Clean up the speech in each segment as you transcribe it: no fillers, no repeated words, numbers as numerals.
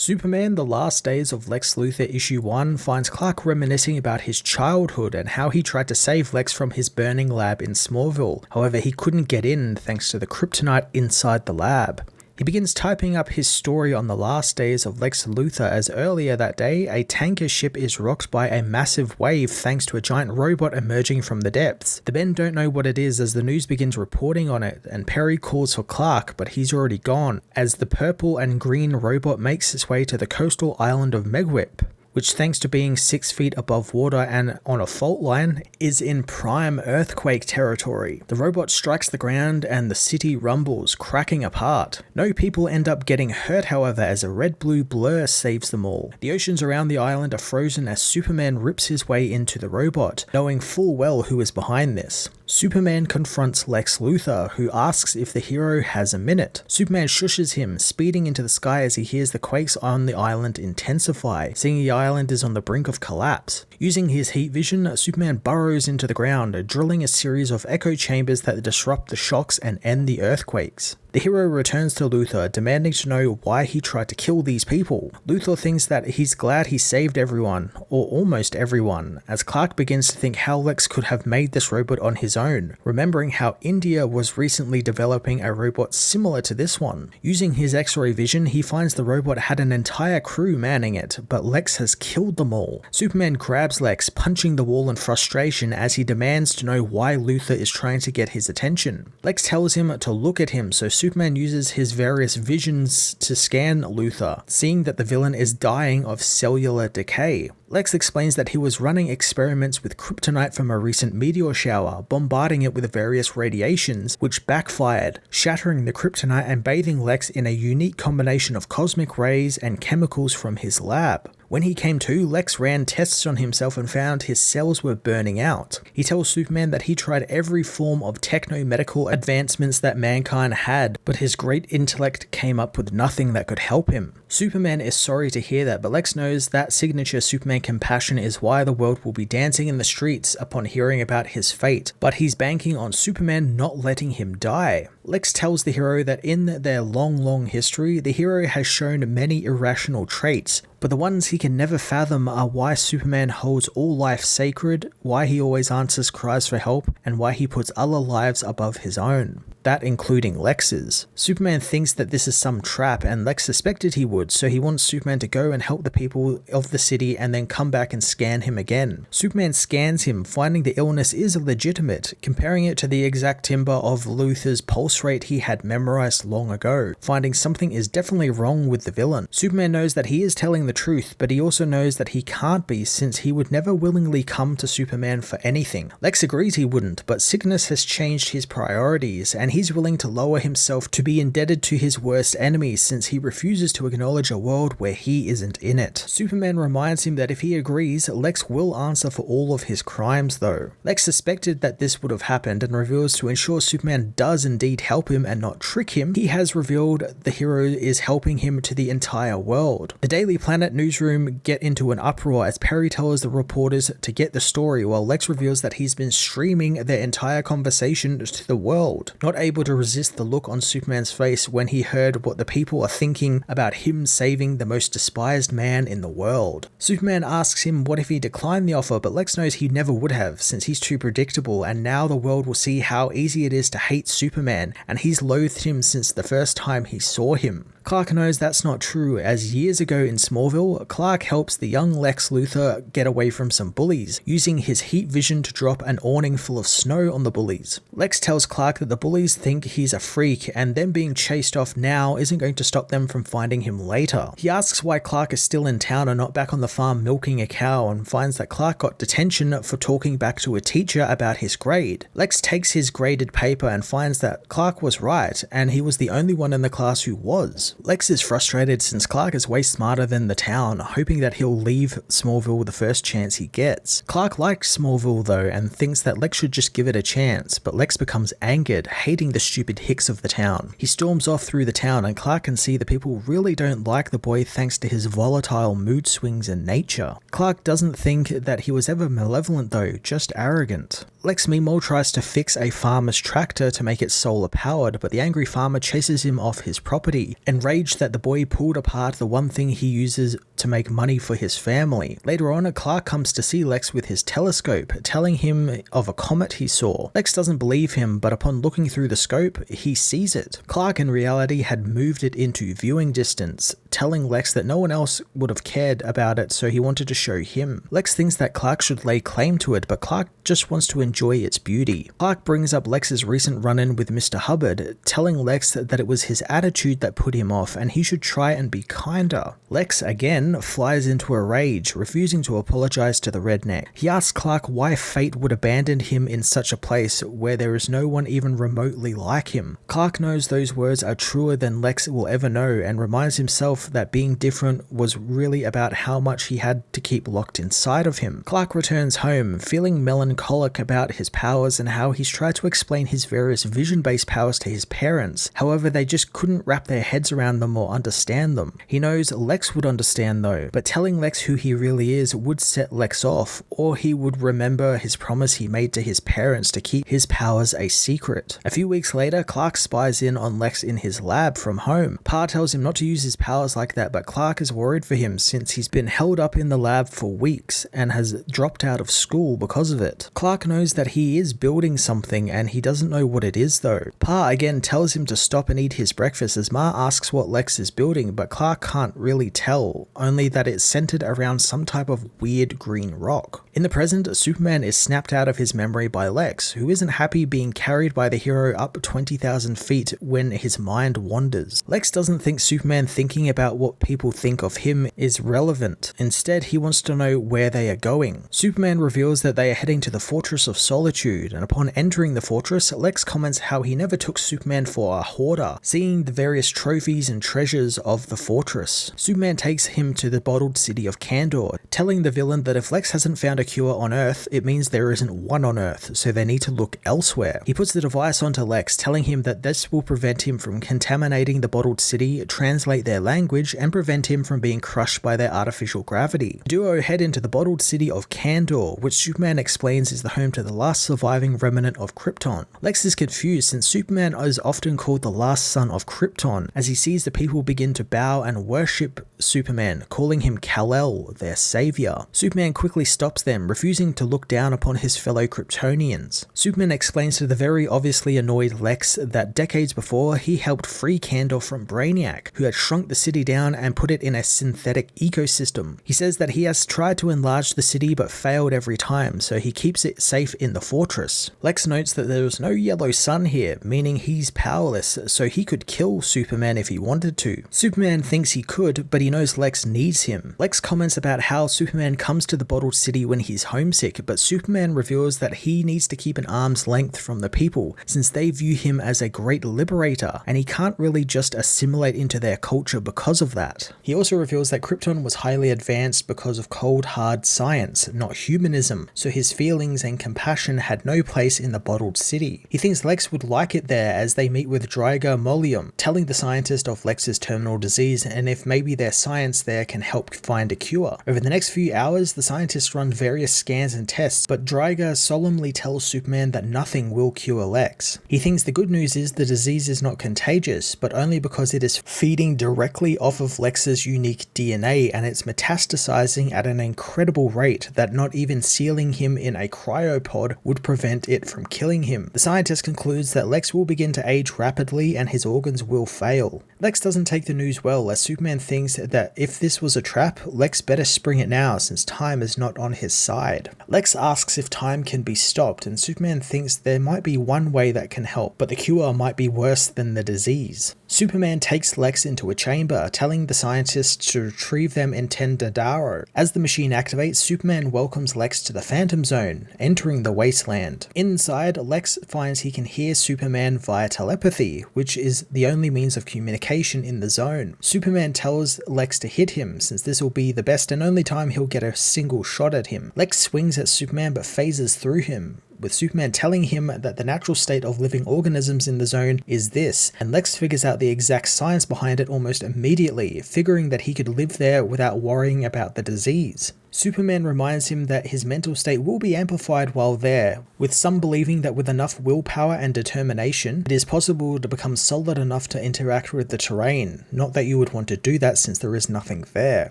Superman: The Last Days of Lex Luthor Issue 1 finds Clark reminiscing about his childhood and how he tried to save Lex from his burning lab in Smallville. However, he couldn't get in thanks to the kryptonite inside the lab. He begins typing up his story on the last days of Lex Luthor as earlier that day, a tanker ship is rocked by a massive wave thanks to a giant robot emerging from the depths. The men don't know what it is as the news begins reporting on it, and Perry calls for Clark, but he's already gone, as the purple and green robot makes its way to the coastal island of Megwip, which thanks to being 6 feet above water and on a fault line, is in prime earthquake territory. The robot strikes the ground and the city rumbles, cracking apart. No people end up getting hurt however, as a red-blue blur saves them all. The oceans around the island are frozen as Superman rips his way into the robot, knowing full well who is behind this. Superman confronts Lex Luthor, who asks if the hero has a minute. Superman shushes him, speeding into the sky as he hears the quakes on the island intensify, seeing the island is on the brink of collapse. Using his heat vision, Superman burrows into the ground, drilling a series of echo chambers that disrupt the shocks and end the earthquakes. The hero returns to Luthor, demanding to know why he tried to kill these people. Luthor thinks that he's glad he saved everyone, or almost everyone, as Clark begins to think how Lex could have made this robot on his own, remembering how India was recently developing a robot similar to this one. Using his X-ray vision, he finds the robot had an entire crew manning it, but Lex has killed them all. Superman grabs Lex, punching the wall in frustration as he demands to know why Luthor is trying to get his attention. Lex tells him to look at him, so Superman uses his various visions to scan Luthor, seeing that the villain is dying of cellular decay. Lex explains that he was running experiments with kryptonite from a recent meteor shower, bombarding it with various radiations, which backfired, shattering the kryptonite and bathing Lex in a unique combination of cosmic rays and chemicals from his lab. When he came to, Lex ran tests on himself and found his cells were burning out. He tells Superman that he tried every form of techno-medical advancements that mankind had, but his great intellect came up with nothing that could help him. Superman is sorry to hear that, but Lex knows that signature Superman compassion is why the world will be dancing in the streets upon hearing about his fate, but he's banking on Superman not letting him die. Lex tells the hero that in their long history, the hero has shown many irrational traits, but the ones he can never fathom are why Superman holds all life sacred, why he always answers cries for help, and why he puts other lives above his own. That including Lex's. Superman thinks that this is some trap, and Lex suspected he would, so he wants Superman to go and help the people of the city and then come back and scan him again. Superman scans him, finding the illness is legitimate, comparing it to the exact timbre of Luthor's pulse rate he had memorized long ago, finding something is definitely wrong with the villain. Superman knows that he is telling the truth, but he also knows that he can't be, since he would never willingly come to Superman for anything. Lex agrees he wouldn't, but sickness has changed his priorities, and he's willing to lower himself to be indebted to his worst enemies, since he refuses to acknowledge a world where he isn't in it. Superman reminds him that if he agrees, Lex will answer for all of his crimes though. Lex suspected that this would have happened and reveals to ensure Superman does indeed help him and not trick him, he has revealed the hero is helping him to the entire world. The Daily Planet newsroom get into an uproar as Perry tells the reporters to get the story, while Lex reveals that he's been streaming their entire conversation to the world, not able to resist the look on Superman's face when he heard what the people are thinking about him saving the most despised man in the world. Superman asks him what if he declined the offer, but Lex knows he never would have, since he's too predictable, and now the world will see how easy it is to hate Superman, and he's loathed him since the first time he saw him. Clark knows that's not true, as years ago in Smallville, Clark helps the young Lex Luthor get away from some bullies, using his heat vision to drop an awning full of snow on the bullies. Lex tells Clark that the bullies think he's a freak, and them being chased off now isn't going to stop them from finding him later. He asks why Clark is still in town and not back on the farm milking a cow, and finds that Clark got detention for talking back to a teacher about his grade. Lex takes his graded paper and finds that Clark was right, and he was the only one in the class who was. Lex is frustrated since Clark is way smarter than the town, hoping that he'll leave Smallville the first chance he gets. Clark likes Smallville though, and thinks that Lex should just give it a chance, but Lex becomes angered, hating the stupid hicks of the town. He storms off through the town, and Clark can see the people really don't like the boy thanks to his volatile mood swings and nature. Clark doesn't think that he was ever malevolent though, just arrogant. Lex meanwhile tries to fix a farmer's tractor to make it solar powered, but the angry farmer chases him off his property, enraged that the boy pulled apart the one thing he uses to make money for his family. Later on, Clark comes to see Lex with his telescope, telling him of a comet he saw. Lex doesn't believe him, but upon looking through the scope, he sees it. Clark in reality had moved it into viewing distance, telling Lex that no one else would have cared about it, so he wanted to show him. Lex thinks that Clark should lay claim to it, but Clark just wants to enjoy its beauty. Clark brings up Lex's recent run-in with Mr. Hubbard, telling Lex that it was his attitude that put him off and he should try and be kinder. Lex again flies into a rage, refusing to apologize to the redneck. He asks Clark why fate would abandon him in such a place where there is no one even remotely like him. Clark knows those words are truer than Lex will ever know and reminds himself that being different was really about how much he had to keep locked inside of him. Clark returns home, feeling melancholic about his powers and how he's tried to explain his various vision-based powers to his parents. However, they just couldn't wrap their heads around them or understand them. He knows Lex would understand though, but telling Lex who he really is would set Lex off, or he would remember his promise he made to his parents to keep his powers a secret. A few weeks later, Clark spies in on Lex in his lab from home. Pa tells him not to use his powers like that, but Clark is worried for him since he's been held up in the lab for weeks and has dropped out of school because of it. Clark knows that he is building something and he doesn't know what it is though. Pa again tells him to stop and eat his breakfast as Ma asks what Lex is building, but Clark can't really tell, only that it's centered around some type of weird green rock. In the present, Superman is snapped out of his memory by Lex, who isn't happy being carried by the hero up 20,000 feet when his mind wanders. Lex doesn't think Superman thinking about what people think of him is relevant. Instead, he wants to know where they are going. Superman reveals that they are heading to the Fortress of Solitude, and upon entering the fortress, Lex comments how he never took Superman for a hoarder, seeing the various trophies and treasures of the fortress. Superman takes him to the bottled city of Kandor, telling the villain that if Lex hasn't found a cure on Earth, it means there isn't one on Earth, so they need to look elsewhere. He puts the device onto Lex, telling him that this will prevent him from contaminating the bottled city, translate their language, and prevent him from being crushed by their artificial gravity. The duo head into the bottled city of Kandor, which Superman explains is the home to the last surviving remnant of Krypton. Lex is confused since Superman is often called the last son of Krypton, as he sees the people begin to bow and worship Superman, calling him Kal-El, their savior. Superman quickly stops them, refusing to look down upon his fellow Kryptonians. Superman explains to the very obviously annoyed Lex that decades before he helped free Kandor from Brainiac, who had shrunk the city down and put it in a synthetic ecosystem. He says that he has tried to enlarge the city but failed every time, so he keeps it safe in the fortress. Lex notes that there was no yellow sun here, meaning he's powerless, so he could kill Superman if he wanted to. Superman thinks he could, but he knows Lex needs him. Lex comments about how Superman comes to the bottled city when he's homesick, but Superman reveals that he needs to keep an arm's length from the people, since they view him as a great liberator, and he can't really just assimilate into their culture because of that. He also reveals that Krypton was highly advanced because of cold hard science, not humanism, so his feelings and compassion had no place in the bottled city. He thinks Lex would like it there as they meet with Dryger Molium, telling the scientist of Lex's terminal disease and if maybe their science there can help find a cure. Over the next few hours, the scientists run various scans and tests, but Dryger solemnly tells Superman that nothing will cure Lex. He thinks the good news is the disease is not contagious, but only because it is feeding directly off of Lex's unique DNA and it's metastasizing at an incredible rate that not even sealing him in a cryopod would prevent it from killing him. The scientist concludes that Lex will begin to age rapidly and his organs will fail. Lex doesn't take the news well, as Superman thinks that if this was a trap, Lex better spring it now since time is not on his side. Lex asks if time can be stopped, and Superman thinks there might be one way that can help, but the cure might be worse than the disease. Superman takes Lex into a chamber, telling the scientists to retrieve them in Tendadaro. As the machine activates, Superman welcomes Lex to the Phantom Zone, entering the wasteland. Inside, Lex finds he can hear Superman via telepathy, which is the only means of communication in the zone. Superman tells Lex to hit him, since this will be the best and only time he'll get a single shot at him. Lex swings at Superman but phases through him, with Superman telling him that the natural state of living organisms in the zone is this, and Lex figures out the exact science behind it almost immediately, figuring that he could live there without worrying about the disease. Superman reminds him that his mental state will be amplified while there, with some believing that with enough willpower and determination, it is possible to become solid enough to interact with the terrain. Not that you would want to do that since there is nothing there.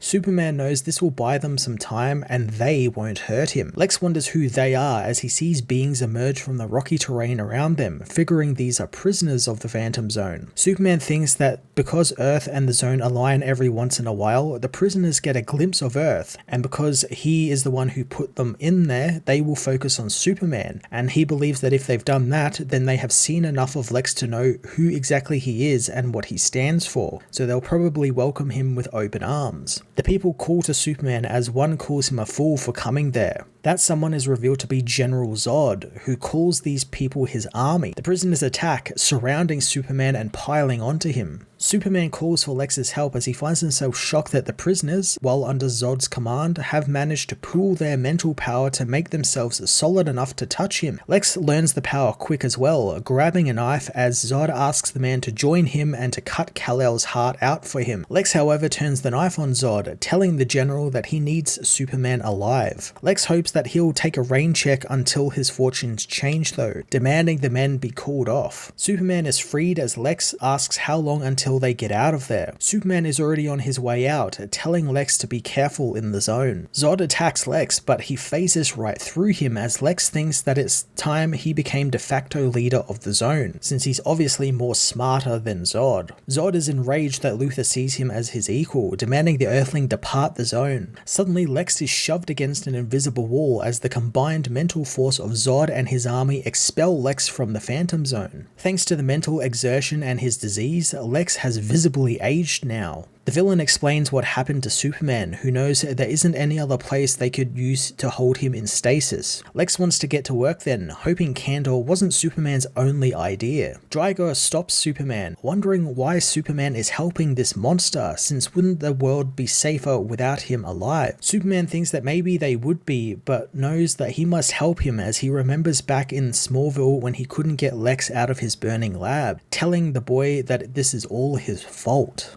Superman knows this will buy them some time and they won't hurt him. Lex wonders who they are as he sees beings emerge from the rocky terrain around them, figuring these are prisoners of the Phantom Zone. Superman thinks that because Earth and the Zone align every once in a while, the prisoners get a glimpse of Earth, and because he is the one who put them in there, they will focus on Superman, and he believes that if they've done that, then they have seen enough of Lex to know who exactly he is and what he stands for, so they'll probably welcome him with open arms. The people call to Superman as one calls him a fool for coming there. That someone is revealed to be General Zod, who calls these people his army. The prisoners attack, surrounding Superman and piling onto him. Superman calls for Lex's help as he finds himself shocked that the prisoners, while under Zod's command, have managed to pool their mental power to make themselves solid enough to touch him. Lex learns the power quick as well, grabbing a knife as Zod asks the man to join him and to cut Kal-El's heart out for him. Lex, however, turns the knife on Zod, telling the general that he needs Superman alive. Lex hopes that he'll take a rain check until his fortunes change though, demanding the men be called off. Superman is freed as Lex asks how long until they get out of there. Superman is already on his way out, telling Lex to be careful in the zone. Zod attacks Lex, but he phases right through him as Lex thinks that it's time he became de facto leader of the zone, since he's obviously more smarter than Zod. Zod is enraged that Luthor sees him as his equal, demanding the Earthling depart the zone. Suddenly Lex is shoved against an invisible wall as the combined mental force of Zod and his army expel Lex from the Phantom Zone. Thanks to the mental exertion and his disease, Lex has visibly aged now. The villain explains what happened to Superman, who knows there isn't any other place they could use to hold him in stasis. Lex wants to get to work then, hoping Kandor wasn't Superman's only idea. Drygor stops Superman, wondering why Superman is helping this monster, since wouldn't the world be safer without him alive? Superman thinks that maybe they would be, but knows that he must help him as he remembers back in Smallville when he couldn't get Lex out of his burning lab, telling the boy that this is all his fault.